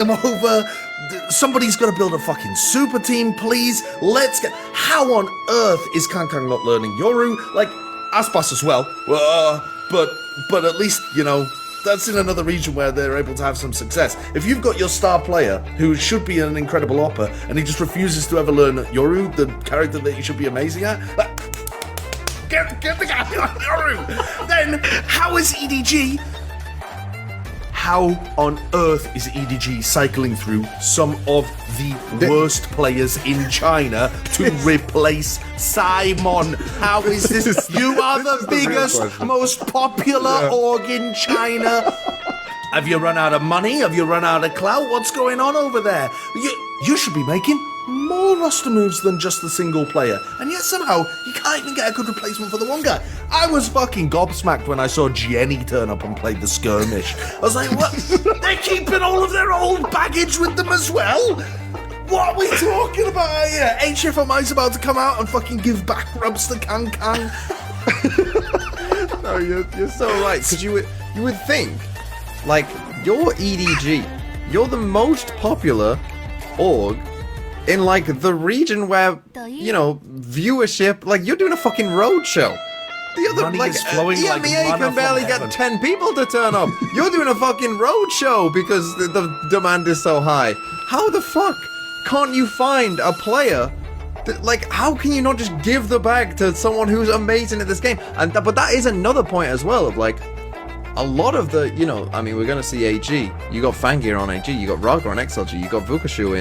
them over. Somebody's got to build a fucking super team, please. Let's get. How on earth is Kankang not learning Yoru? Like, Aspas as well. But at least, you know, that's in another region where they're able to have some success. If you've got your star player who should be an incredible opera and he just refuses to ever learn Yoru, the character that he should be amazing at, like, get the guy on Yoru. Then how is EDG? How on earth is EDG cycling through some of the worst players in China to replace Simon? How is this? You are the biggest, most popular org in China. Have you run out of money? Have you run out of clout? What's going on over there? You should be making more roster moves than just the single player, and yet somehow you can't even get a good replacement for the one guy. I was fucking gobsmacked when I saw Jenny turn up and play the skirmish. I was like, what? They're keeping all of their old baggage with them as well? What are we talking about here? HFMI's about to come out and fucking give back rubs to Kang Kang. No, you're so right, because you would think, like, you're EDG, you're the most popular org in, like, the region where, you know, viewership, like, you're doing a fucking road show. The other, money like, is flowing EMEA like manna can barely from get heaven. 10 people to turn up. You're doing a fucking road show because the demand is so high. How the fuck can't you find a player that, like, how can you not just give the bag to someone who's amazing at this game? And but that is another point as well of, like, a lot of the, you know, I mean, we're gonna see AG. You got Fangir on AG. You got Raga on XLG. You got Vukashu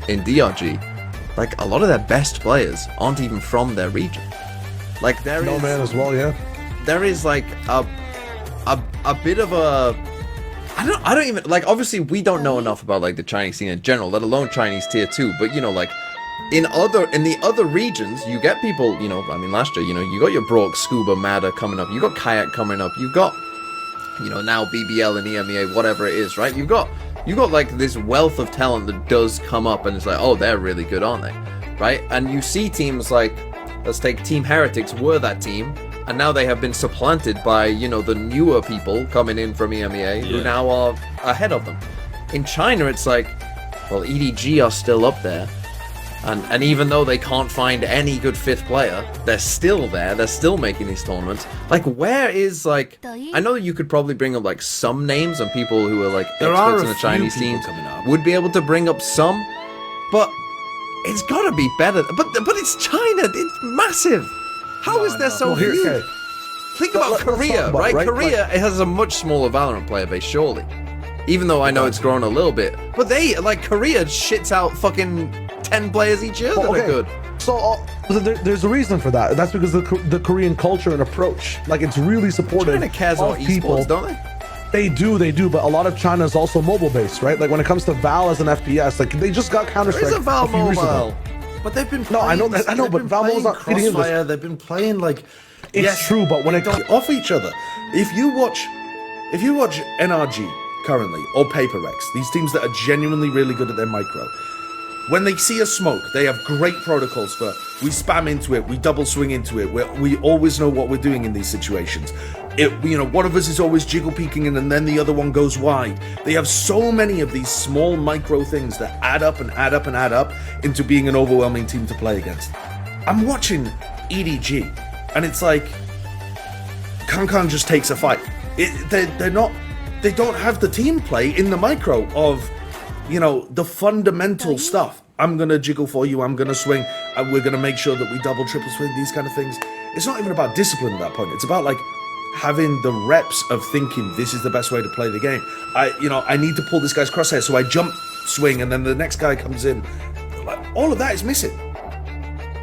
in DRG. Like, a lot of their best players aren't even from their region. Like, there is man as well, yeah. There is, like, a bit of a, I don't even, like, obviously we don't know enough about, like, the Chinese scene in general, let alone Chinese tier 2, but, you know, like, in the other regions, you get people, you know, I mean, last year, you know, you got your Brock, Scuba, Madder coming up, you got Kayak coming up, you've got, you know, now BBL and EMEA, whatever it is, right? You've got, like, this wealth of talent that does come up, and it's like, oh, they're really good, aren't they? Right? And you see teams like, let's take Team Heretics were that team, and now they have been supplanted by, you know, the newer people coming in from EMEA who now are ahead of them. In China, it's like, well, EDG are still up there, and even though they can't find any good fifth player, they're still there, they're still making these tournaments. Like, where is, like, I know you could probably bring up, like, some names and people who are, like, experts in the Chinese scene would be able to bring up some, but it's gotta be better. But it's China. It's massive. How is there so few? Okay. Think about Korea, about, right? right? Korea, it has a much smaller Valorant player base, surely. Even though I know it's grown a little bit. But they, like, Korea shits out fucking 10 players each year that are good. So there's a reason for that. That's because the Korean culture and approach, like, it's really supportive China cares about esports, don't they? They do, but a lot of China is also mobile-based, right? Like, when it comes to Val as an FPS, like, they just got Counter-Strike. There is a Val few years ago. mobile. But they've been No, I know, but Val Mobile's not feeding into Crossfire. this. They've been playing, like, It's true, but when they it don't off each other. If you watch NRG currently or Paper Rex, these teams that are genuinely really good at their micro, when they see a smoke, they have great protocols for, we spam into it, we double swing into it, we always know what we're doing in these situations. You know, one of us is always jiggle peeking and then the other one goes wide. They have so many of these small micro things that add up and add up and add up into being an overwhelming team to play against. I'm watching EDG and it's like, Kang just takes a fight. They don't have the team play in the micro of, you know, the fundamental stuff. I'm gonna jiggle for you, I'm gonna swing, and we're gonna make sure that we double, triple swing, these kind of things. It's not even about discipline at that point. It's about, like, having the reps of thinking this is the best way to play the game. I need to pull this guy's crosshair, so I jump, swing, and then the next guy comes in. Like, all of that is missing.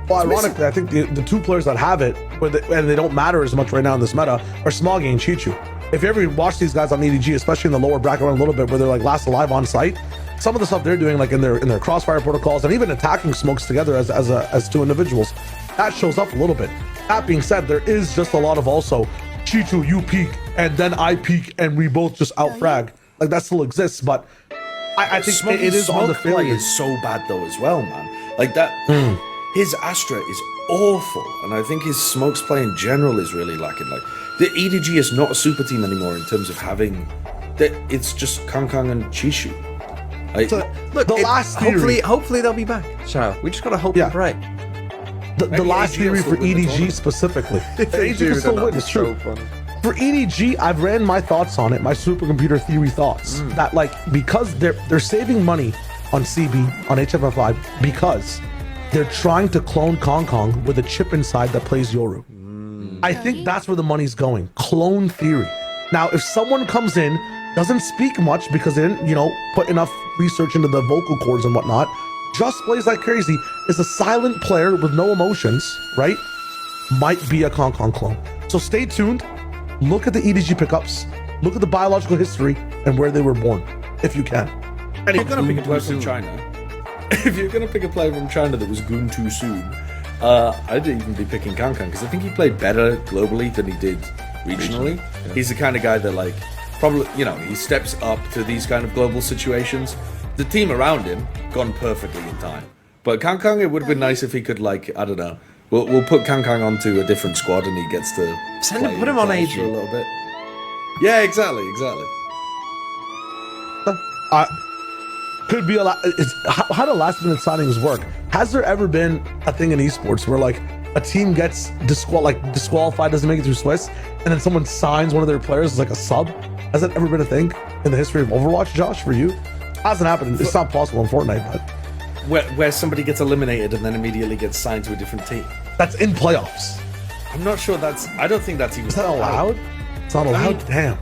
Well, ironically, I think the two players that have it, and they don't matter as much right now in this meta, are Smoggy and Chichu. If you ever watch these guys on EDG, especially in the lower bracket run a little bit, where they're, like, last alive on site, some of the stuff they're doing, like in their crossfire protocols, and even attacking smokes together as two individuals, that shows up a little bit. That being said, there is just a lot of also Chichu, you peek, and then I peek, and we both just out frag. Like, that still exists, but I think it is on the play failure. is so bad though as well, man. Like that, his Astra is awful, and I think his smokes play in general is really lacking. Like, the EDG is not a super team anymore in terms of having it's just Kankang and Chishu. So, the last theory, hopefully they'll be back. Child, we just gotta hope and pray. The last theory for EDG specifically. EDG can still win. It's true. For EDG, I've ran my thoughts on it, my supercomputer theory thoughts. That like because they're saving money on CB on HFF5 because they're trying to clone Kong Kong with a chip inside that plays Yoru. I think that's where the money's going. Clone theory. Now, if someone comes in, doesn't speak much because they didn't, put enough research into the vocal cords and whatnot, just plays like crazy, is a silent player with no emotions, right? Might be a Kong Kong clone. So stay tuned. Look at the EDG pickups. Look at the biological history and where they were born, if you can. And if you're gonna pick a player from China, that was Goon too soon, I'd even be picking Kankan because I think he played better globally than he did regionally. Yeah. He's the kind of guy that like probably he steps up to these kind of global situations. The team around him gone perfectly in time, but Kankang, it would have been nice if he could like I don't know. We'll put Kankang onto a different squad and he gets to put him on AG a little bit. Yeah, exactly. Could be a lot. How do last minute signings work? Has there ever been a thing in esports where like a team gets disqualified, doesn't make it through Swiss, and then someone signs one of their players as like a sub? Has that ever been a thing in the history of Overwatch, Josh, for you? Hasn't happened. It's not possible in Fortnite, but where somebody gets eliminated and then immediately gets signed to a different team. That's in playoffs. I'm not sure I don't think that's even. Is that allowed? It's not allowed. Damn.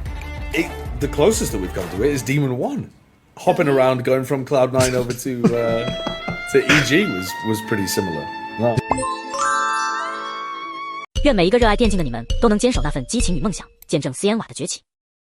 The closest that we've come to it is Demon 1. Hopping around, going from Cloud9 over to EG was pretty similar. No. 愿每一个热爱电竞的你们都能坚守那份激情与梦想，见证 CN 瓦的崛起。